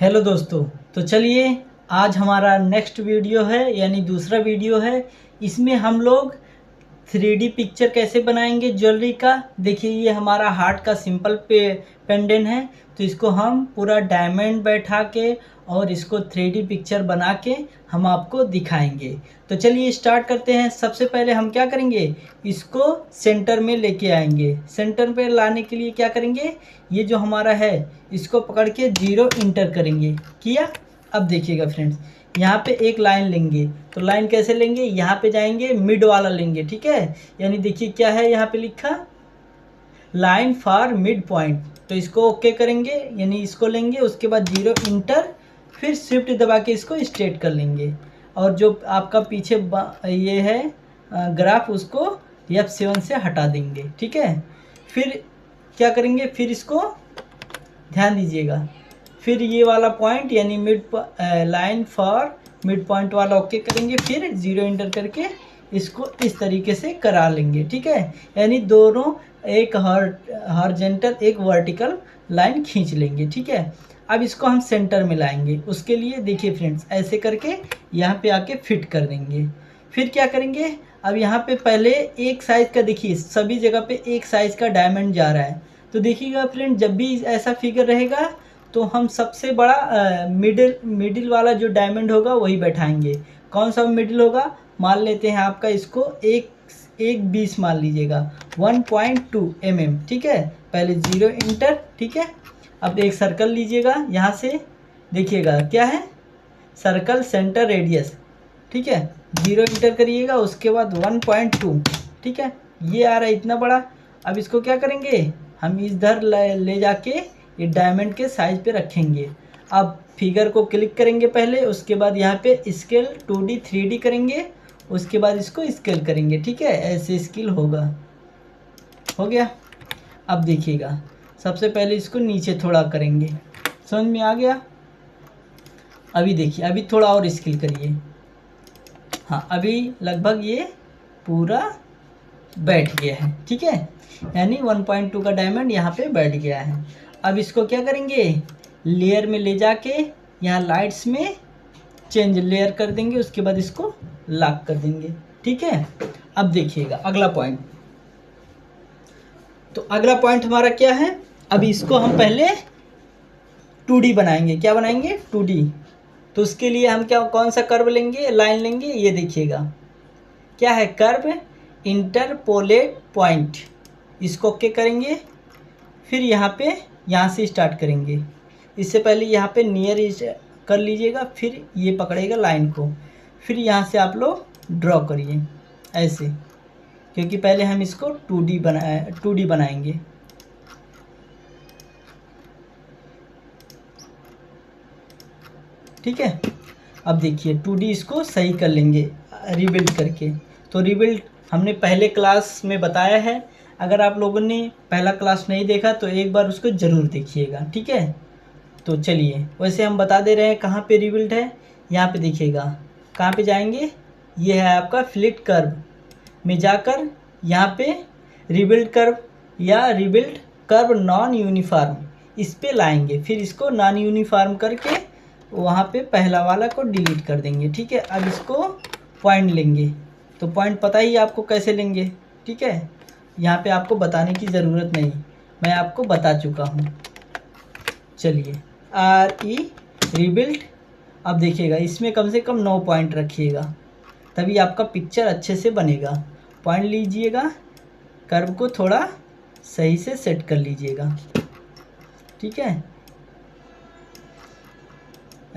Hello दोस्तों। तो चलिए आज हमारा नेक्स्ट वीडियो है यानी दूसरा वीडियो है। इसमें हम लोग 3D पिक्चर कैसे बनाएंगे ज्वेलरी का। देखिए ये हमारा हार्ट का सिंपल पेंडेंट है, तो इसको हम पूरा डायमंड बैठा के और इसको 3D पिक्चर बना के हम आपको दिखाएंगे। तो चलिए स्टार्ट करते हैं। सबसे पहले हम क्या करेंगे, इसको सेंटर में लेके आएंगे। सेंटर पे लाने के लिए क्या करेंगे, ये जो हमारा है इसको पकड़ के 0 इंटर करेंगे। किया। अब देखिएगा फ्रेंड्स, यहाँ पे एक लाइन लेंगे। तो लाइन कैसे लेंगे, यहाँ पे जाएंगे मिड वाला लेंगे, ठीक है। यानी देखिए क्या है यहाँ पे लिखा, लाइन फॉर मिड पॉइंट। तो इसको ओके करेंगे, यानी इसको लेंगे, उसके बाद 0 इंटर, फिर शिफ्ट दबा के इसको स्ट्रेट कर लेंगे। और जो आपका पीछे ये है ग्राफ, उसको F7 से हटा देंगे, ठीक है। फिर क्या करेंगे, फिर इसको ध्यान दीजिएगा, फिर ये वाला पॉइंट यानी लाइन फॉर मिड पॉइंट वाला ओके करेंगे, फिर 0 इंटर करके इसको इस तरीके से करा लेंगे, ठीक है। यानी दोनों एक हॉरिजॉन्टल एक वर्टिकल लाइन खींच लेंगे, ठीक है। अब इसको हम सेंटर में लाएंगे। उसके लिए देखिए फ्रेंड्स, ऐसे करके यहाँ पे आके फिट कर देंगे। फिर क्या करेंगे, अब यहाँ पे पहले एक साइज़ का, देखिए सभी जगह पे एक साइज़ का डायमंड जा रहा है। तो देखिएगा फ्रेंड, जब भी ऐसा फिगर रहेगा तो हम सबसे बड़ा मिडिल वाला जो डायमंड होगा वही बैठाएंगे। कौन सा मिडिल होगा, मान लेते हैं आपका, इसको एक 20 मान लीजिएगा, 1.2 mm, ठीक है। पहले 0 इंटर, ठीक है। अब एक सर्कल लीजिएगा, यहाँ से देखिएगा क्या है, सर्कल सेंटर रेडियस, ठीक है। 0 इंटर करिएगा, उसके बाद 1.2, ठीक है। ये आ रहा है इतना बड़ा। अब इसको क्या करेंगे, हम इधर ले जाके ये डायमंड के साइज पे रखेंगे। अब फिगर को क्लिक करेंगे पहले, उसके बाद यहाँ पे स्केल 2D 3D करेंगे, उसके बाद इसको स्केल करेंगे, ठीक है। ऐसे स्केल होगा, हो गया। अब देखिएगा, सबसे पहले इसको नीचे थोड़ा करेंगे, समझ में आ गया। अभी देखिए, अभी थोड़ा और स्केल करिए। हाँ, अभी लगभग ये पूरा बैठ गया है, ठीक है। यानी 1.2 का डायमंड यहाँ पे बैठ गया है। अब इसको क्या करेंगे, लेयर में ले जाके यहाँ लाइट्स में चेंज लेयर कर देंगे, उसके बाद इसको लॉक कर देंगे, ठीक है। अब देखिएगा अगला पॉइंट। तो अगला पॉइंट हमारा क्या है, अब इसको हम पहले 2D बनाएंगे। क्या बनाएंगे, 2D। तो उसके लिए हम क्या, कौन सा कर्व लेंगे, लाइन लेंगे। ये देखिएगा क्या है, कर्व इंटरपोलेट पॉइंट। इसको ओके करेंगे, फिर यहाँ से स्टार्ट करेंगे। इससे पहले यहाँ पे नियर कर लीजिएगा, फिर ये पकड़ेगा लाइन को, फिर यहाँ से आप लोग ड्रॉ करिए ऐसे, क्योंकि पहले हम इसको 2D बनाएंगे। ठीक है। अब देखिए 2D इसको सही कर लेंगे रिबिल्ड करके। तो रिबिल्ड हमने पहले क्लास में बताया है, अगर आप लोगों ने पहला क्लास नहीं देखा तो एक बार उसको ज़रूर देखिएगा, ठीक है। तो चलिए, वैसे हम बता दे रहे हैं कहाँ पे रिबिल्ड है। यहाँ पे देखिएगा, कहाँ पे जाएंगे, ये है आपका फ्लिट कर्व में जाकर यहाँ पे रिबिल्ड कर्व या रिबिल्ड कर्व नॉन यूनिफॉर्म, इस पे लाएंगे। फिर इसको नॉन यूनिफॉर्म करके वहाँ पे पहला वाला को डिलीट कर देंगे, ठीक है। अब इसको पॉइंट लेंगे, तो पॉइंट पता ही आपको कैसे लेंगे, ठीक है। यहाँ पे आपको बताने की ज़रूरत नहीं, मैं आपको बता चुका हूँ। चलिए, RE रिबिल्ड। अब देखिएगा, इसमें कम से कम 9 पॉइंट रखिएगा, तभी आपका पिक्चर अच्छे से बनेगा। पॉइंट लीजिएगा, कर्व को थोड़ा सही से सेट कर लीजिएगा, ठीक है।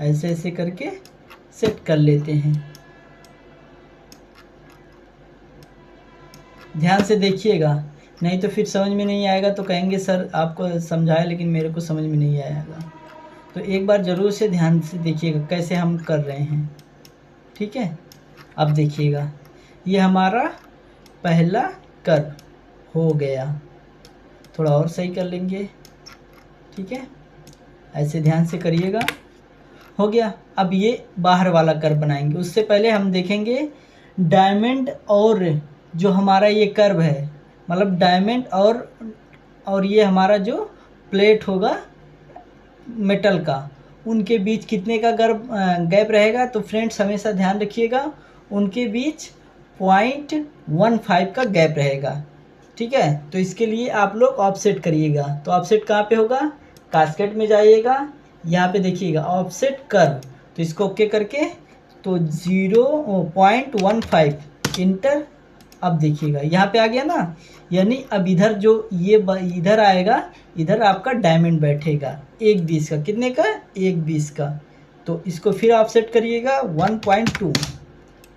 ऐसे ऐसे करके सेट कर लेते हैं। ध्यान से देखिएगा, नहीं तो फिर समझ में नहीं आएगा, तो कहेंगे सर आपको समझाया लेकिन मेरे को समझ में नहीं आएगा। तो एक बार ज़रूर से ध्यान से देखिएगा कैसे हम कर रहे हैं, ठीक है। अब देखिएगा, ये हमारा पहला कर्व हो गया, थोड़ा और सही कर लेंगे, ठीक है। ऐसे ध्यान से करिएगा, हो गया। अब ये बाहर वाला कर्व बनाएंगे। उससे पहले हम देखेंगे डायमंड और जो हमारा ये कर्व है, मतलब डायमंड और ये हमारा जो प्लेट होगा मेटल का, उनके बीच कितने का गैप रहेगा? तो फ्रेंड्स हमेशा ध्यान रखिएगा, उनके बीच 0.15 का गैप रहेगा। ठीक है, तो इसके लिए आप लोग ऑफसेट करिएगा। तो ऑफसेट कहाँ पे होगा? कास्केट में जाइएगा, यहाँ पे देखिएगा ऑफसेट कर्व, तो इसको ओके करके तो 0.15 इंटर। अब देखिएगा यहाँ पे आ गया ना, यानी अब इधर जो ये इधर आएगा, इधर आपका डायमंड बैठेगा 1/20 का। कितने का? 1/20 का। तो इसको फिर ऑफसेट करिएगा 1.2।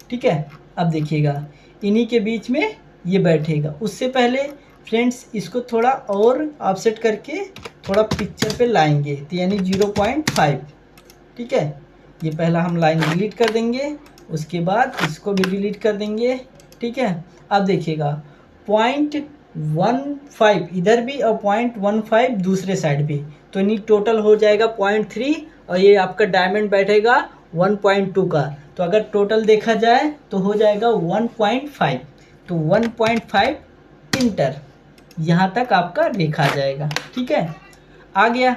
ठीक है, अब देखिएगा इन्हीं के बीच में ये बैठेगा। उससे पहले फ्रेंड्स इसको थोड़ा और ऑफसेट करके थोड़ा पिक्चर पे लाएंगे, तो यानी 0.5। ठीक है, ये पहला हम लाइन डिलीट कर देंगे, उसके बाद इसको भी डिलीट कर देंगे। ठीक है, अब देखिएगा 0.15 इधर भी और 0.15 दूसरे साइड भी, तो नहीं टोटल हो जाएगा 0.3 और ये आपका डायमंड बैठेगा 1.2 का। तो अगर टोटल देखा जाए तो हो जाएगा 1.5। तो 1.5 इंटर यहाँ तक आपका रेखा आ जाएगा। ठीक है, आ गया।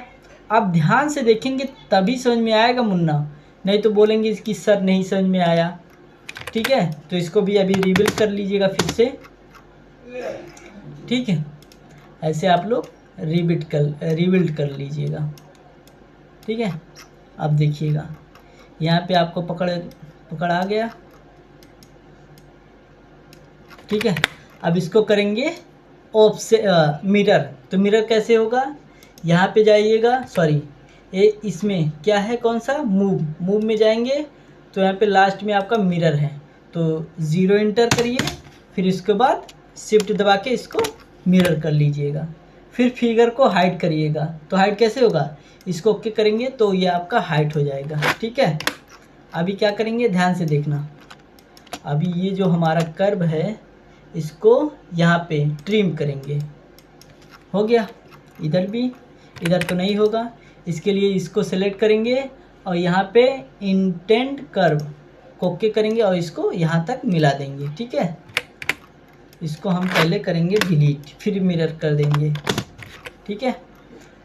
आप ध्यान से देखेंगे तभी समझ में आएगा मुन्ना, नहीं तो बोलेंगे कि सर नहीं समझ में आया। ठीक है, तो इसको भी अभी रिबिल्ड कर लीजिएगा फिर से। ठीक है, ऐसे आप लोग रिबिल्ड कर लीजिएगा। ठीक है, अब देखिएगा यहाँ पे आपको पकड़ आ गया। ठीक है, अब इसको करेंगे मिरर। तो मिरर कैसे होगा? यहाँ पे जाइएगा, सॉरी ये इसमें क्या है, कौन सा, मूव में जाएंगे, तो यहाँ पे लास्ट में आपका मिरर है, तो 0 इंटर करिए, फिर इसके बाद शिफ्ट दबा के इसको मिरर कर लीजिएगा। फिर फिगर को हाइड करिएगा। तो हाइड कैसे होगा? इसको ओके करेंगे तो ये आपका हाइड हो जाएगा। ठीक है, अभी क्या करेंगे ध्यान से देखना। अभी ये जो हमारा कर्व है इसको यहाँ पे ट्रिम करेंगे। हो गया, इधर भी, इधर तो नहीं होगा, इसके लिए इसको सेलेक्ट करेंगे और यहाँ पे इंटेंट कर्व को ओके करेंगे और इसको यहाँ तक मिला देंगे। ठीक है, इसको हम पहले करेंगे डिलीट, फिर मिरर कर देंगे। ठीक है,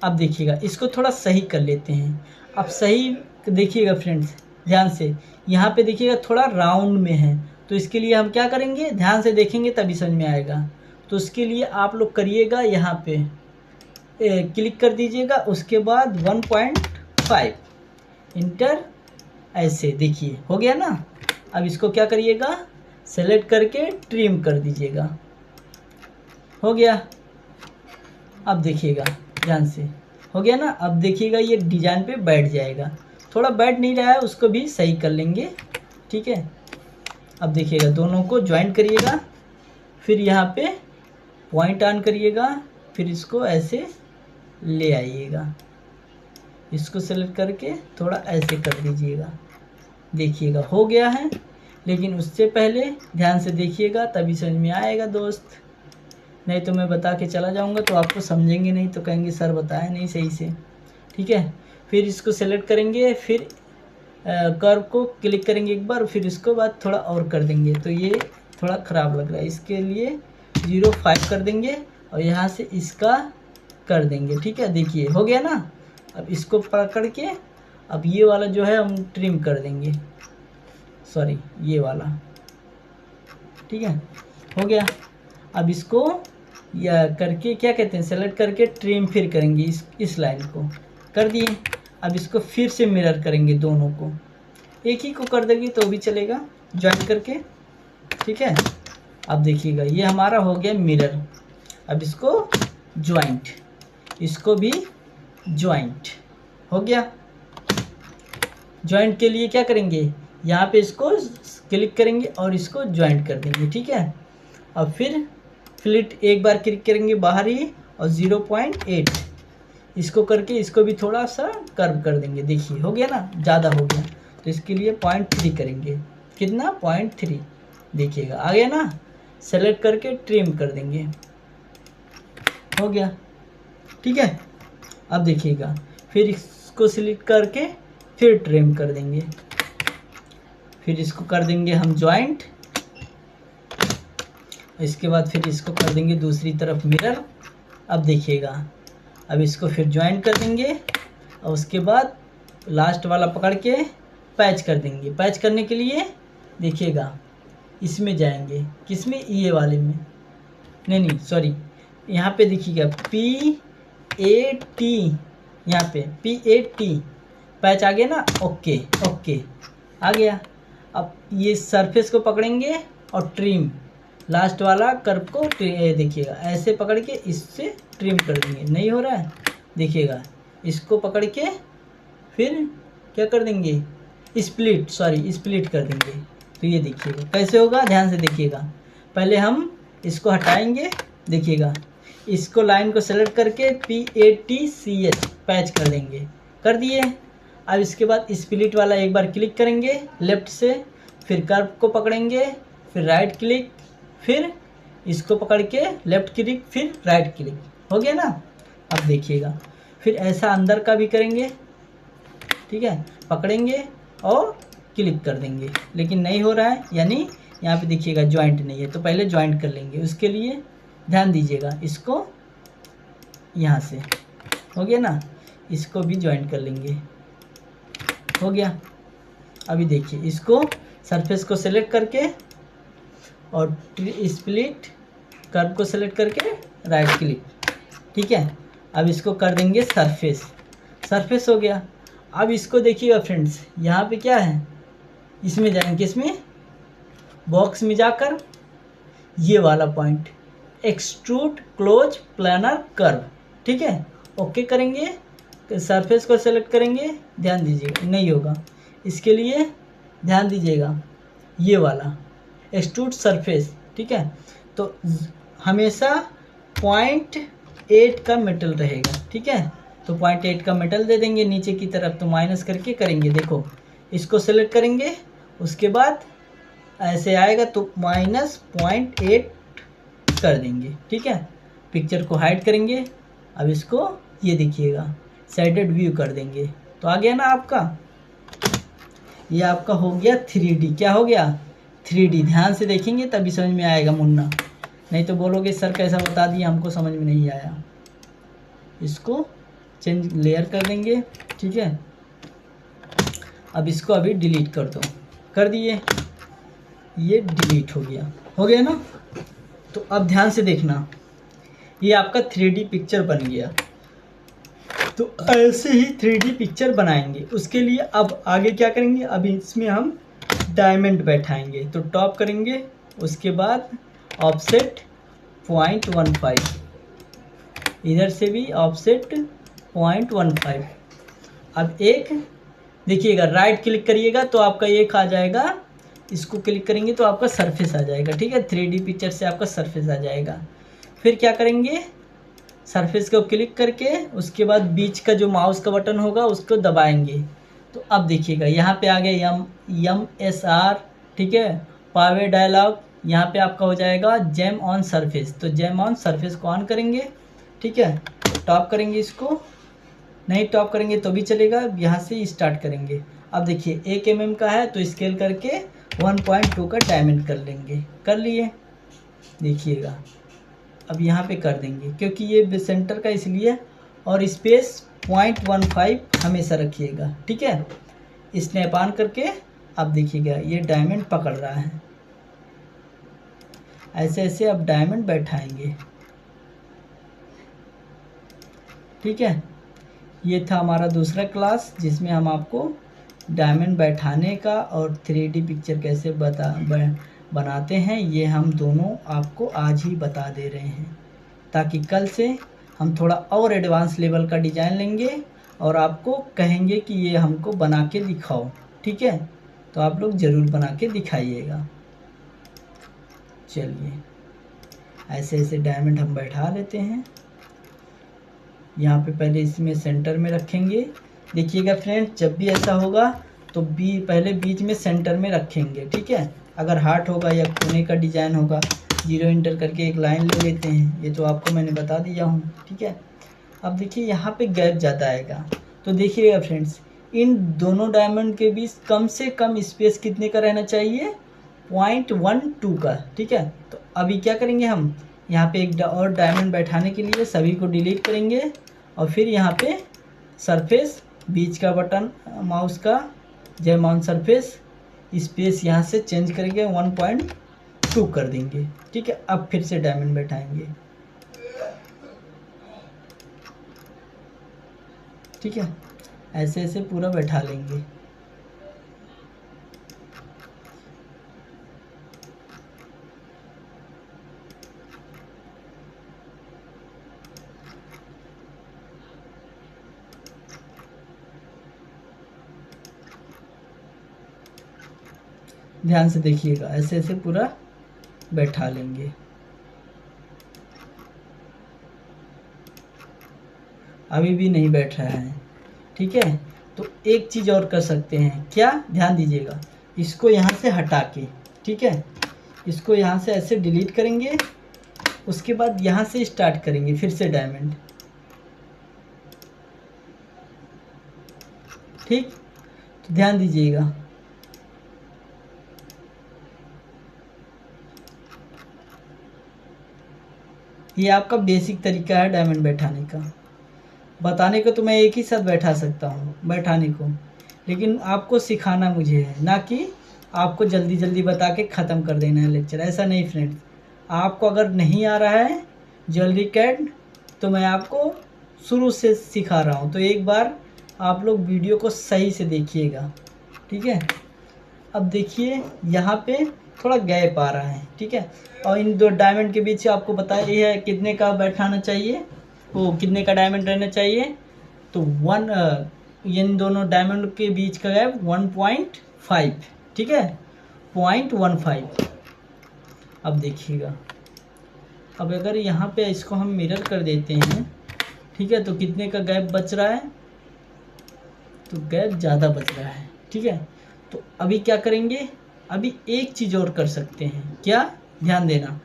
अब देखिएगा इसको थोड़ा सही कर लेते हैं। अब सही देखिएगा फ्रेंड्स ध्यान से, यहाँ पे देखिएगा थोड़ा राउंड में है, तो इसके लिए हम क्या करेंगे, ध्यान से देखेंगे तभी समझ में आएगा। तो उसके लिए आप लोग करिएगा, यहाँ पे क्लिक कर दीजिएगा, उसके बाद 1.5 इंटर, ऐसे देखिए हो गया ना। अब इसको क्या करिएगा, सेलेक्ट करके ट्रिम कर दीजिएगा। हो गया, अब देखिएगा ध्यान से, हो गया ना। अब देखिएगा ये डिजाइन पे बैठ जाएगा, थोड़ा बैठ नहीं रहा है उसको भी सही कर लेंगे। ठीक है, अब देखिएगा दोनों को ज्वाइन करिएगा, फिर यहाँ पे पॉइंट ऑन करिएगा, फिर इसको ऐसे ले आइएगा, इसको सेलेक्ट करके थोड़ा ऐसे कर दीजिएगा। देखिएगा हो गया है, लेकिन उससे पहले ध्यान से देखिएगा तभी समझ में आएगा दोस्त, नहीं तो मैं बता के चला जाऊंगा तो आपको समझेंगे नहीं, तो कहेंगे सर बताया नहीं सही से। ठीक है, फिर इसको सेलेक्ट करेंगे, फिर कर्व को क्लिक करेंगे एक बार, फिर इसको बाद थोड़ा और कर देंगे। तो ये थोड़ा ख़राब लग रहा है, इसके लिए 0.5 कर देंगे और यहाँ से इसका कर देंगे। ठीक है, देखिए हो गया ना। अब इसको पकड़ के अब ये वाला जो है हम ट्रिम कर देंगे, सॉरी ये वाला। ठीक है, हो गया। अब इसको या करके क्या कहते हैं, सेलेक्ट करके ट्रिम फिर करेंगे इस लाइन को, कर दिए। अब इसको फिर से मिरर करेंगे, दोनों को एक ही को कर देंगे तो भी चलेगा, ज्वाइन करके। ठीक है, अब देखिएगा ये हमारा हो गया मिरर। अब इसको ज्वाइंट, इसको भी ज्वाइंट हो गया। ज्वाइंट के लिए क्या करेंगे, यहाँ पे इसको क्लिक करेंगे और इसको ज्वाइंट कर देंगे। ठीक है, अब फिर फ्लिट एक बार क्लिक करेंगे बाहर ही और 0.8 इसको करके इसको भी थोड़ा सा कर्व कर देंगे। देखिए हो गया ना, ज़्यादा हो गया, तो इसके लिए 0.3 करेंगे। कितना, 0.3। देखिएगा आ गया ना, सेलेक्ट करके ट्रिम कर देंगे, हो गया। ठीक है, अब देखिएगा फिर इसको सिलेक्ट करके फिर ट्रिम कर देंगे, फिर इसको कर देंगे हम ज्वाइंट, इसके बाद फिर इसको कर देंगे दूसरी तरफ मिरर। अब देखिएगा, अब इसको फिर ज्वाइन कर देंगे और उसके बाद लास्ट वाला पकड़ के पैच कर देंगे। पैच करने के लिए देखिएगा इसमें जाएंगे, किसमें, ये वाले में, नहीं सॉरी, यहाँ पे देखिएगा P-A-T, यहाँ पे P-A-T पैच आ गया ना। ओके ओके आ गया। अब ये सरफेस को पकड़ेंगे और ट्रिम, लास्ट वाला कर्व को देखिएगा ऐसे पकड़ के इससे ट्रिम कर देंगे। नहीं हो रहा है, देखिएगा इसको पकड़ के फिर क्या कर देंगे, स्प्लिट कर देंगे। तो ये देखिएगा कैसे होगा, ध्यान से देखिएगा। पहले हम इसको हटाएंगे, देखिएगा इसको लाइन को सेलेक्ट करके PATCH पैच कर देंगे, कर दिए। अब इसके बाद स्प्लिट वाला एक बार क्लिक करेंगे लेफ़्ट से, फिर कर्व को पकड़ेंगे, फिर राइट क्लिक, फिर इसको पकड़ के लेफ़्ट क्लिक, फिर राइट क्लिक, हो गया ना। अब देखिएगा फिर ऐसा अंदर का भी करेंगे, ठीक है, पकड़ेंगे और क्लिक कर देंगे, लेकिन नहीं हो रहा है, यानी यहाँ पे देखिएगा जॉइंट नहीं है। तो पहले जॉइंट कर लेंगे, उसके लिए ध्यान दीजिएगा, इसको यहाँ से हो गया ना, इसको भी जॉइंट कर लेंगे, हो गया। अभी देखिए इसको सरफेस को सेलेक्ट करके और स्प्लिट कर्व को सेलेक्ट करके राइट क्लिक, ठीक है। अब इसको कर देंगे सरफेस हो गया। अब इसको देखिएगा फ्रेंड्स, यहाँ पे क्या है, इसमें जाएंगे, इसमें बॉक्स में जाकर ये वाला point extrude close planar curve, ठीक है, ओके करेंगे। सरफेस को सेलेक्ट करेंगे, ध्यान दीजिएगा नहीं होगा, इसके लिए ध्यान दीजिएगा ये वाला एक्सट्रूड सरफेस, ठीक है। तो हमेशा 0.8 का मेटल रहेगा, ठीक है। तो 0.8 का मेटल दे देंगे नीचे की तरफ, तो माइनस करके करेंगे, देखो इसको सेलेक्ट करेंगे, उसके बाद ऐसे आएगा तो -0.8 कर देंगे, ठीक है। पिक्चर को हाइड करेंगे। अब इसको ये देखिएगा शेडेड व्यू कर देंगे, तो आ गया ना आपका, ये आपका हो गया 3D। क्या हो गया, 3D। ध्यान से देखेंगे तभी समझ में आएगा मुन्ना, नहीं तो बोलोगे सर कैसा बता दिया, हमको समझ में नहीं आया। इसको चेंज लेयर कर देंगे, ठीक है। अब इसको अभी डिलीट कर दो, कर दिए, ये डिलीट हो गया ना। तो अब ध्यान से देखना, ये आपका 3D पिक्चर बन गया। तो ऐसे ही 3D पिक्चर बनाएंगे। उसके लिए अब आगे क्या करेंगे, अभी इसमें हम डायमंड बैठाएंगे। तो टॉप करेंगे, उसके बाद ऑफसेट 0.15, इधर से भी ऑफसेट 0.15। अब एक देखिएगा राइट क्लिक करिएगा तो आपका एक आ जाएगा, इसको क्लिक करेंगे तो आपका सरफेस आ जाएगा, ठीक है। 3D पिक्चर से आपका सरफेस आ जाएगा। फिर क्या करेंगे, सरफेस को क्लिक करके उसके बाद बीच का जो माउस का बटन होगा उसको दबाएंगे। तो अब देखिएगा यहाँ पे आ गया MSR, ठीक है, पावर डायलॉग। यहाँ पे आपका हो जाएगा जैम ऑन सरफेस, तो जैम ऑन सरफेस को ऑन करेंगे, ठीक है। टॉप करेंगे, इसको नहीं टॉप करेंगे तो भी चलेगा, यहाँ से स्टार्ट करेंगे। अब देखिए 1 mm का है तो स्केल करके 1.2 का डायमंड कर लेंगे, कर लिए, देखिएगा। अब यहाँ पे कर देंगे क्योंकि ये सेंटर का इसलिए, और स्पेस 0.15 हमेशा रखिएगा, ठीक है। स्नैप ऑन करके अब देखिएगा ये डायमंड पकड़ रहा है, ऐसे ऐसे अब डायमंड बैठाएंगे, ठीक है। ये था हमारा दूसरा क्लास जिसमें हम आपको डायमंड बैठाने का और 3D पिक्चर कैसे बनाते हैं, ये हम दोनों आपको आज ही बता दे रहे हैं, ताकि कल से हम थोड़ा और एडवांस लेवल का डिज़ाइन लेंगे और आपको कहेंगे कि ये हमको बना के दिखाओ, ठीक है। तो आप लोग ज़रूर बना के दिखाइएगा। चलिए ऐसे ऐसे डायमंड हम बैठा लेते हैं। यहाँ पे पहले इसमें सेंटर में रखेंगे, देखिएगा फ्रेंड्स, जब भी ऐसा होगा तो पहले बीच में सेंटर में रखेंगे, ठीक है। अगर हार्ट होगा या कोने का डिज़ाइन होगा, 0 इंटर करके एक लाइन ले लेते हैं, ये तो आपको मैंने बता दिया हूँ, ठीक है। अब देखिए यहाँ पे गैप ज़्यादा आएगा, तो देखिएगा फ्रेंड्स, इन दोनों डायमंड के बीच कम से कम स्पेस कितने का रहना चाहिए, 0.12 का, ठीक है। तो अभी क्या करेंगे, हम यहाँ पे एक और डायमंड बैठाने के लिए सभी को डिलीट करेंगे और फिर यहाँ पे सरफेस बीच का बटन माउस का जैम ऑन सरफेस, स्पेस यहाँ से चेंज करके 1.2 कर देंगे। ठीक है, अब फिर से डायमंड बैठाएंगे। ठीक है, ऐसे ऐसे पूरा बैठा लेंगे। ध्यान से देखिएगा, ऐसे ऐसे पूरा बैठा लेंगे। अभी भी नहीं बैठ रहा है। ठीक है, तो एक चीज़ और कर सकते हैं, क्या, ध्यान दीजिएगा, इसको यहाँ से हटा के, ठीक है, इसको यहाँ से ऐसे डिलीट करेंगे, उसके बाद यहाँ से स्टार्ट करेंगे फिर से डायमंड। ठीक, तो ध्यान दीजिएगा। ये आपका बेसिक तरीका है डायमंड बैठाने का। बताने को तो मैं एक ही साथ बैठा सकता हूँ बैठाने को, लेकिन आपको सिखाना मुझे है, ना कि आपको जल्दी जल्दी बता के ख़त्म कर देना है लेक्चर। ऐसा नहीं फ्रेंड्स, आपको अगर नहीं आ रहा है ज्वेलरी कैड तो मैं आपको शुरू से सिखा रहा हूँ, तो एक बार आप लोग वीडियो को सही से देखिएगा। ठीक है, अब देखिए यहाँ पे थोड़ा गैप आ रहा है। ठीक है, और इन दो डायमंड के बीच आपको बताया ये है कितने का बैठाना चाहिए, वो कितने का डायमंड रहना चाहिए। तो इन दोनों डायमंड के बीच का गैप 1.5। ठीक है, 0.15। अब देखिएगा, अब अगर यहाँ पे इसको हम मिरर कर देते हैं, ठीक है, तो कितने का गैप बच रहा है, तो गैप ज़्यादा बच रहा है। ठीक है, तो अभी क्या करेंगे, अभी एक चीज़ और कर सकते हैं, क्या, ध्यान देना,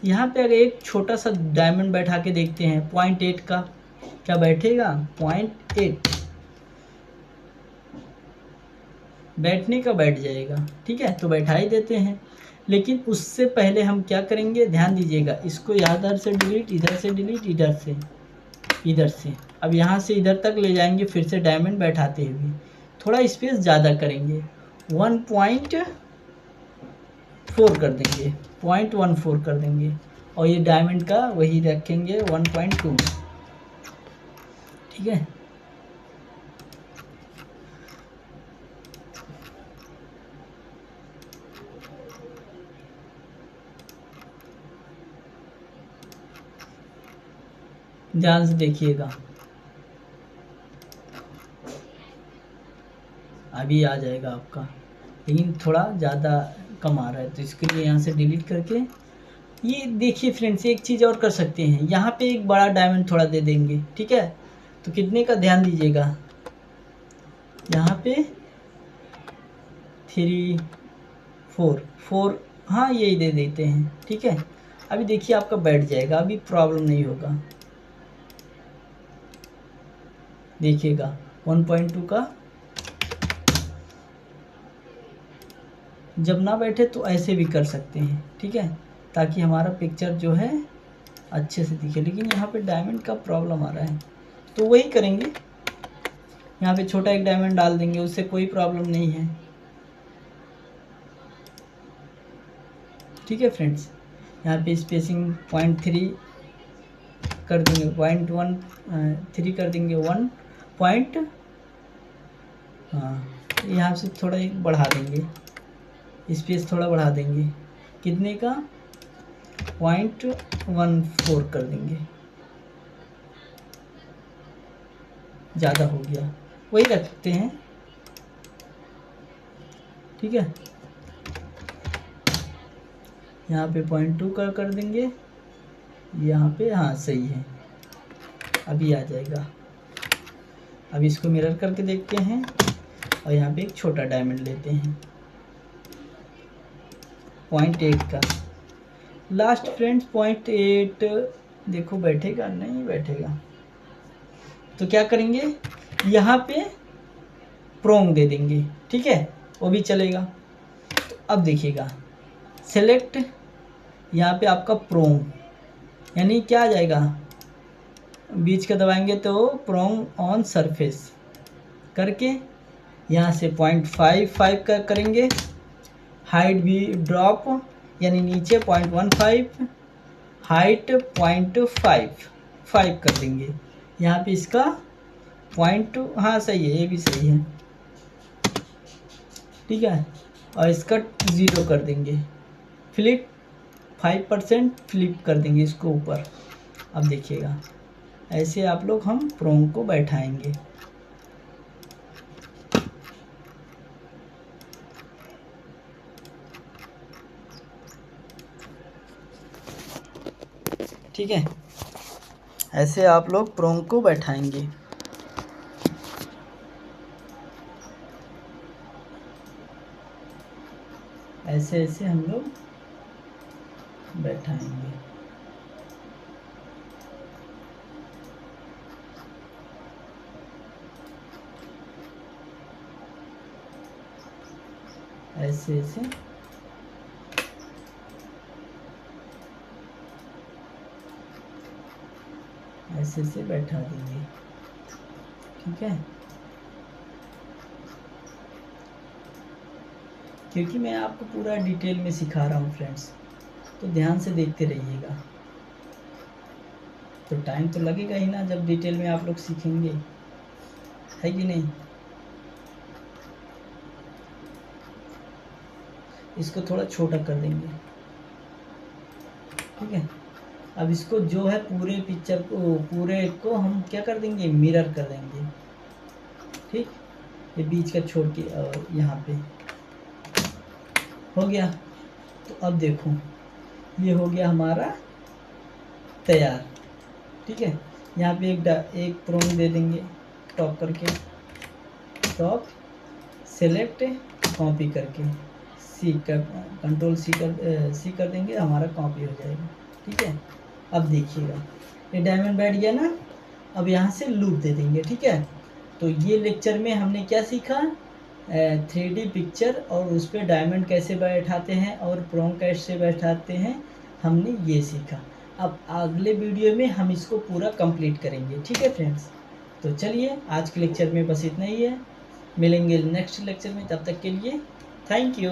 यहाँ पे अगर एक छोटा सा डायमंड बैठा के देखते हैं 0.8 का, क्या बैठेगा, 0.8 बैठने का बैठ जाएगा। ठीक है, तो बैठा ही देते हैं, लेकिन उससे पहले हम क्या करेंगे, ध्यान दीजिएगा, इसको इधर से डिलीट, इधर से डिलीट, इधर से अब यहाँ से इधर तक ले जाएंगे, फिर से डायमंड बैठाते हुए थोड़ा स्पेस ज़्यादा करेंगे, 1.4 कर देंगे, 0.14 कर देंगे, और ये डायमंड का वही रखेंगे 1.2। ठीक है, ध्यान से देखिएगा, अभी आ जाएगा आपका, लेकिन थोड़ा ज़्यादा कम आ रहा है, तो इसके लिए यहाँ से डिलीट करके ये देखिए फ्रेंड्स, एक चीज़ और कर सकते हैं, यहाँ पे एक बड़ा डायमंड थोड़ा दे देंगे। ठीक है, तो कितने का, ध्यान दीजिएगा, यहाँ पे 3 4 हाँ यही दे देते हैं। ठीक है, अभी देखिए आपका बैठ जाएगा, अभी प्रॉब्लम नहीं होगा। देखिएगा 1.2 का, जब ना बैठे तो ऐसे भी कर सकते हैं। ठीक है, ताकि हमारा पिक्चर जो है अच्छे से दिखे, लेकिन यहाँ पे डायमंड का प्रॉब्लम आ रहा है, तो वही करेंगे, यहाँ पे छोटा एक डायमंड डाल देंगे, उससे कोई प्रॉब्लम नहीं है। ठीक है फ्रेंड्स, यहाँ पे स्पेसिंग 0.3 कर देंगे, 0.13 कर देंगे, 1 पॉइंट, हाँ यहाँ से थोड़ा एक बढ़ा देंगे, स्पेस थोड़ा बढ़ा देंगे, कितने का, 0.14 कर देंगे, ज़्यादा हो गया, वही रखते हैं। ठीक है, यहाँ पे 0.2 का कर देंगे, यहाँ पे, हाँ सही है, अभी आ जाएगा। अब इसको मिरर करके देखते हैं, और यहाँ पे एक छोटा डायमंड लेते हैं 0.8 का, लास्ट फ्रेंड्स 0.8, देखो बैठेगा, नहीं बैठेगा, तो क्या करेंगे, यहाँ पे प्रोंग दे देंगे। ठीक है, वो भी चलेगा। तो अब देखिएगा, सेलेक्ट, यहाँ पे आपका प्रोंग, यानी क्या आ जाएगा, बीच का दबाएंगे तो प्रोंग ऑन सरफेस, करके यहाँ से 0.55 का करेंगे। हाइट भी ड्रॉप यानी नीचे 0.15, हाइट 0.55 कर देंगे। यहाँ पे इसका हाँ सही है, ये भी सही है, ठीक है। और इसका 0 कर देंगे, फ्लिप 5% फ्लिप कर देंगे इसको ऊपर। अब देखिएगा ऐसे आप लोग हम प्रोंग को बैठाएंगे। ठीक है, ऐसे आप लोग प्रोंग को बैठाएंगे। ऐसे ऐसे हम लोग बैठाएंगे। ऐसे ऐसे ऐसे ऐसे बैठा देंगे, ठीक है। क्योंकि मैं आपको पूरा डिटेल में सिखा रहा हूँ फ्रेंड्स, तो ध्यान से देखते रहिएगा। तो टाइम तो लगेगा ही ना जब डिटेल में आप लोग सीखेंगे, है कि नहीं। इसको थोड़ा छोटा कर देंगे, ठीक है। अब इसको जो है पूरे पिक्चर को, पूरे को हम क्या कर देंगे, मिरर कर देंगे, ठीक। ये बीच का छोड़ के और यहाँ पे हो गया। तो अब देखो ये हो गया हमारा तैयार, ठीक है। यहाँ पे एक प्रोंग दे देंगे टॉप करके, टॉप सेलेक्ट कॉपी करके सी कर, कंट्रोल सी कर देंगे, हमारा कॉपी हो जाएगा, ठीक है। अब देखिएगा ये डायमंड बैठ गया ना। अब यहाँ से लूप दे देंगे, ठीक है। तो ये लेक्चर में हमने क्या सीखा, 3D पिक्चर और उस पर डायमंड कैसे बैठाते हैं और प्रोंग कैसे बैठाते हैं, हमने ये सीखा। अब अगले वीडियो में हम इसको पूरा कंप्लीट करेंगे, ठीक है फ्रेंड्स। तो चलिए आज के लेक्चर में बस इतना ही है, मिलेंगे नेक्स्ट लेक्चर में, तब तक के लिए थैंक यू।